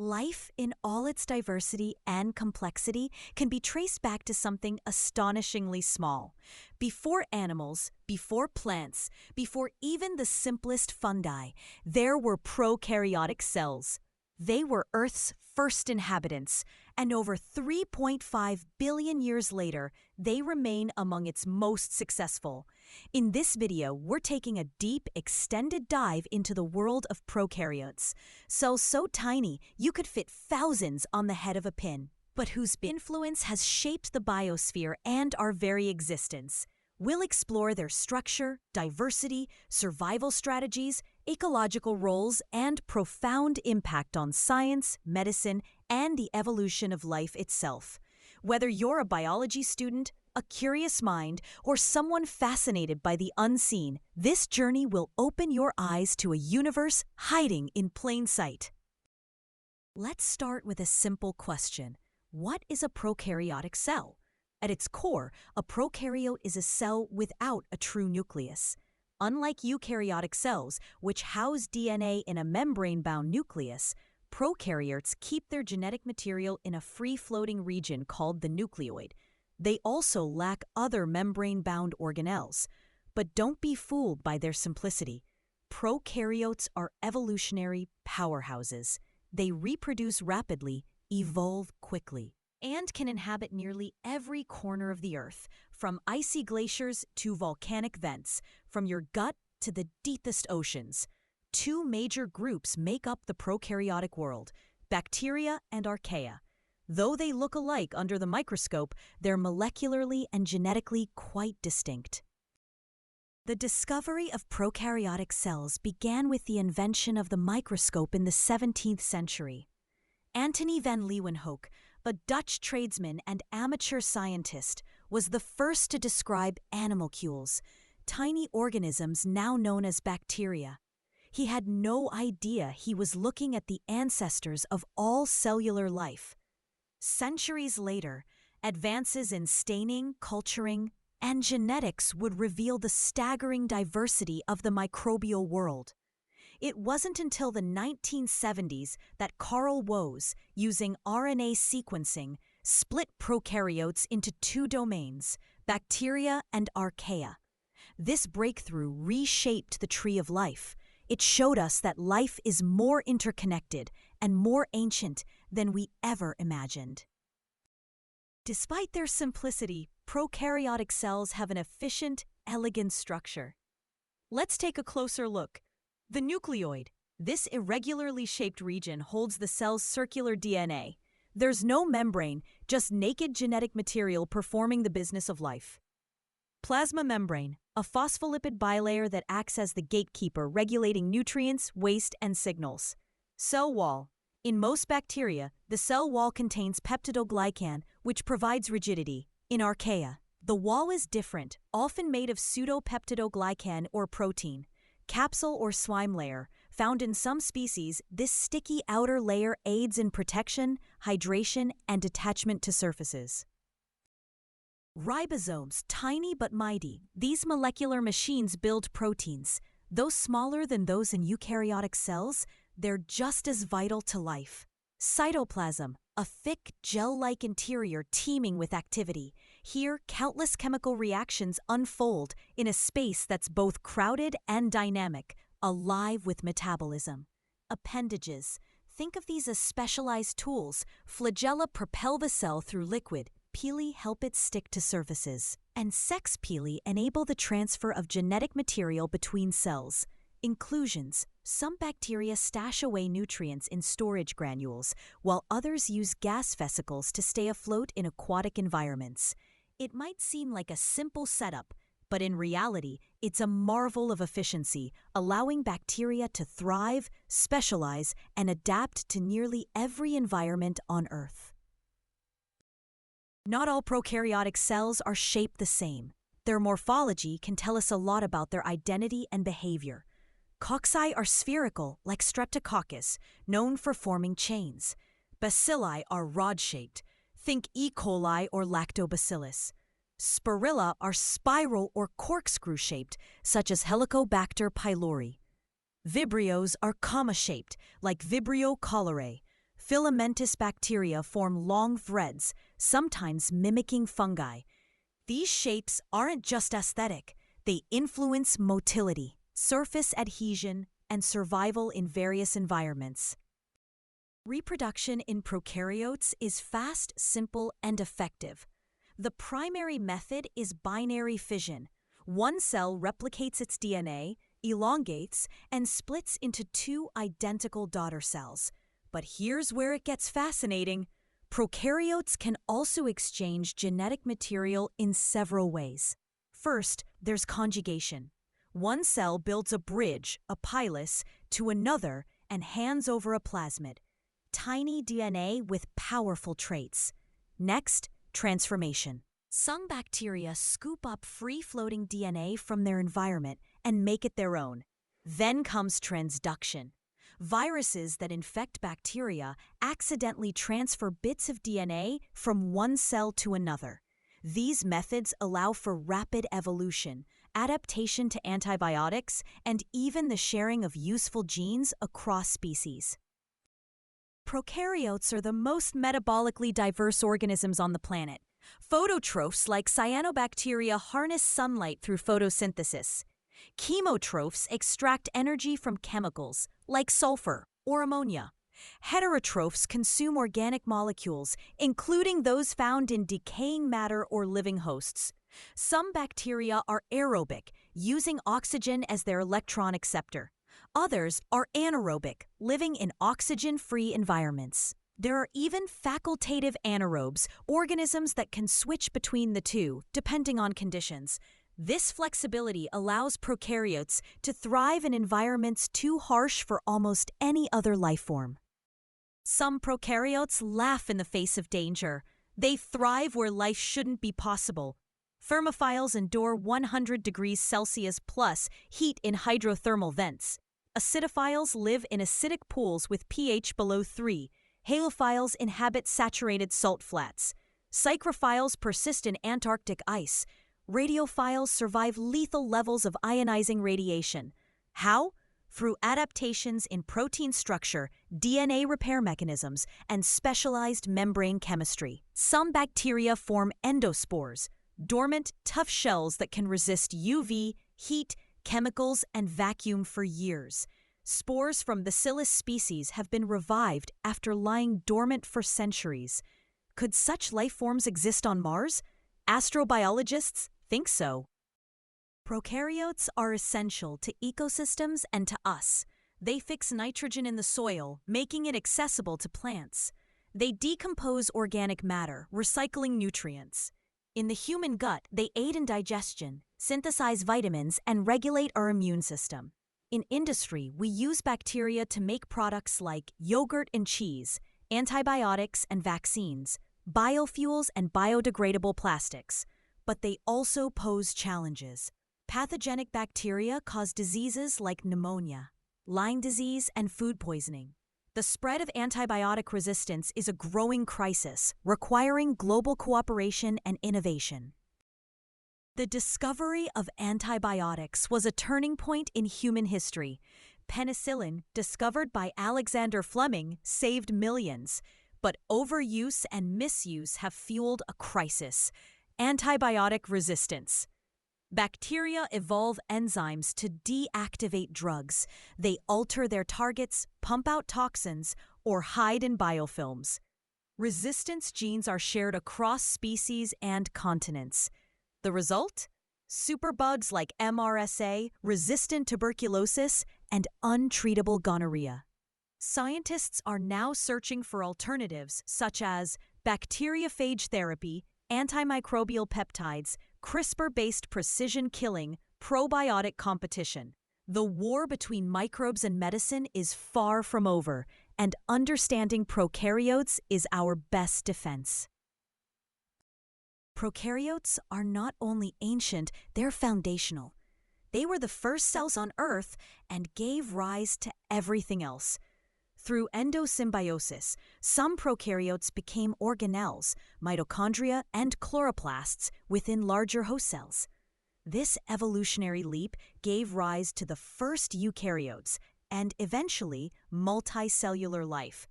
Life, in all its diversity and complexity, can be traced back to something astonishingly small. Before animals, before plants, before even the simplest fungi, there were prokaryotic cells. They were Earth's first inhabitants, and over 3.5 billion years later, they remain among its most successful. In this video, we're taking a deep, extended dive into the world of prokaryotes, cells so tiny you could fit thousands on the head of a pin, but whose influence has shaped the biosphere and our very existence. We'll explore their structure, diversity, survival strategies, ecological roles, and profound impact on science, medicine, and the evolution of life itself. Whether you're a biology student, a curious mind, or someone fascinated by the unseen, this journey will open your eyes to a universe hiding in plain sight. Let's start with a simple question. What is a prokaryotic cell? At its core, a prokaryote is a cell without a true nucleus. Unlike eukaryotic cells, which house DNA in a membrane-bound nucleus, prokaryotes keep their genetic material in a free-floating region called the nucleoid. They also lack other membrane-bound organelles. But don't be fooled by their simplicity. Prokaryotes are evolutionary powerhouses. They reproduce rapidly, evolve quickly, and can inhabit nearly every corner of the Earth, from icy glaciers to volcanic vents, from your gut to the deepest oceans. Two major groups make up the prokaryotic world, bacteria and archaea. Though they look alike under the microscope, they're molecularly and genetically quite distinct. The discovery of prokaryotic cells began with the invention of the microscope in the 17th century. Antony van Leeuwenhoek, a Dutch tradesman and amateur scientist, was the first to describe animalcules, tiny organisms now known as bacteria. He had no idea he was looking at the ancestors of all cellular life. Centuries later, advances in staining, culturing, and genetics would reveal the staggering diversity of the microbial world. It wasn't until the 1970s that Carl Woese, using RNA sequencing, split prokaryotes into two domains, bacteria and archaea. This breakthrough reshaped the tree of life. It showed us that life is more interconnected and more ancient than we ever imagined. Despite their simplicity, prokaryotic cells have an efficient, elegant structure. Let's take a closer look. The nucleoid. This irregularly shaped region holds the cell's circular DNA. There's no membrane, just naked genetic material performing the business of life. Plasma membrane, a phospholipid bilayer that acts as the gatekeeper regulating nutrients, waste, and signals. Cell wall. In most bacteria, the cell wall contains peptidoglycan, which provides rigidity. In archaea, the wall is different, often made of pseudopeptidoglycan or protein. Capsule or slime layer. Found in some species, this sticky outer layer aids in protection, hydration, and attachment to surfaces. Ribosomes, tiny but mighty. These molecular machines build proteins. Though smaller than those in eukaryotic cells, they're just as vital to life. Cytoplasm, a thick, gel-like interior teeming with activity. Here, countless chemical reactions unfold in a space that's both crowded and dynamic, alive with metabolism. Appendages. Think of these as specialized tools. Flagella propel the cell through liquid. Pili help it stick to surfaces. And sex pili enable the transfer of genetic material between cells. Inclusions. Some bacteria stash away nutrients in storage granules, while others use gas vesicles to stay afloat in aquatic environments. It might seem like a simple setup, but in reality, it's a marvel of efficiency, allowing bacteria to thrive, specialize, and adapt to nearly every environment on Earth. Not all prokaryotic cells are shaped the same. Their morphology can tell us a lot about their identity and behavior. Cocci are spherical, like Streptococcus, known for forming chains. Bacilli are rod-shaped. Think E. coli or Lactobacillus. Spirilla are spiral or corkscrew-shaped, such as Helicobacter pylori. Vibrios are comma-shaped, like Vibrio cholerae. Filamentous bacteria form long threads, sometimes mimicking fungi. These shapes aren't just aesthetic, they influence motility, surface adhesion, and survival in various environments. Reproduction in prokaryotes is fast, simple, and effective. The primary method is binary fission. One cell replicates its DNA, elongates, and splits into two identical daughter cells. But here's where it gets fascinating. Prokaryotes can also exchange genetic material in several ways. First, there's conjugation. One cell builds a bridge, a pilus, to another and hands over a plasmid. Tiny DNA with powerful traits. Next, transformation. Some bacteria scoop up free-floating DNA from their environment and make it their own. Then comes transduction. Viruses that infect bacteria accidentally transfer bits of DNA from one cell to another. These methods allow for rapid evolution, adaptation to antibiotics, and even the sharing of useful genes across species. Prokaryotes are the most metabolically diverse organisms on the planet. Phototrophs like cyanobacteria harness sunlight through photosynthesis. Chemotrophs extract energy from chemicals, like sulfur or ammonia. Heterotrophs consume organic molecules, including those found in decaying matter or living hosts. Some bacteria are aerobic, using oxygen as their electron acceptor. Others are anaerobic, living in oxygen-free environments. There are even facultative anaerobes, organisms that can switch between the two, depending on conditions. This flexibility allows prokaryotes to thrive in environments too harsh for almost any other life form. Some prokaryotes laugh in the face of danger. They thrive where life shouldn't be possible. Thermophiles endure 100 degrees Celsius plus heat in hydrothermal vents. Acidophiles live in acidic pools with pH below 3. Halophiles inhabit saturated salt flats. Psychrophiles persist in Antarctic ice. Radiophiles survive lethal levels of ionizing radiation. How? Through adaptations in protein structure, DNA repair mechanisms, and specialized membrane chemistry. Some bacteria form endospores, dormant, tough shells that can resist UV, heat, chemicals, and vacuum for years. Spores from Bacillus species have been revived after lying dormant for centuries. Could such life forms exist on Mars? Astrobiologists think so. Prokaryotes are essential to ecosystems and to us. They fix nitrogen in the soil, making it accessible to plants. They decompose organic matter, recycling nutrients. In the human gut, they aid in digestion, synthesize vitamins, and regulate our immune system. In industry, we use bacteria to make products like yogurt and cheese, antibiotics and vaccines, biofuels and biodegradable plastics. But they also pose challenges. Pathogenic bacteria cause diseases like pneumonia, Lyme disease, and food poisoning. The spread of antibiotic resistance is a growing crisis, requiring global cooperation and innovation. The discovery of antibiotics was a turning point in human history. Penicillin, discovered by Alexander Fleming, saved millions. But overuse and misuse have fueled a crisis: antibiotic resistance. Bacteria evolve enzymes to deactivate drugs. They alter their targets, pump out toxins, or hide in biofilms. Resistance genes are shared across species and continents. The result? Superbugs like MRSA, resistant tuberculosis, and untreatable gonorrhea. Scientists are now searching for alternatives such as bacteriophage therapy, antimicrobial peptides, CRISPR-based precision killing, probiotic competition. The war between microbes and medicine is far from over, and understanding prokaryotes is our best defense. Prokaryotes are not only ancient, they're foundational. They were the first cells on Earth and gave rise to everything else. Through endosymbiosis, some prokaryotes became organelles, mitochondria, and chloroplasts within larger host cells. This evolutionary leap gave rise to the first eukaryotes and eventually multicellular life.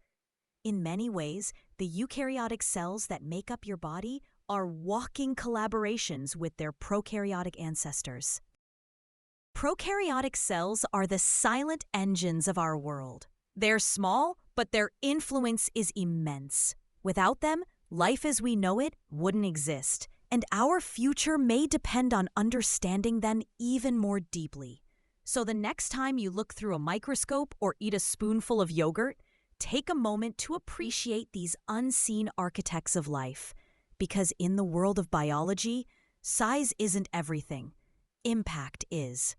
In many ways, the eukaryotic cells that make up your body are walking collaborations with their prokaryotic ancestors. Prokaryotic cells are the silent engines of our world. They're small, but their influence is immense. Without them, life as we know it wouldn't exist, and our future may depend on understanding them even more deeply. So the next time you look through a microscope or eat a spoonful of yogurt, take a moment to appreciate these unseen architects of life. Because in the world of biology, size isn't everything. Impact is.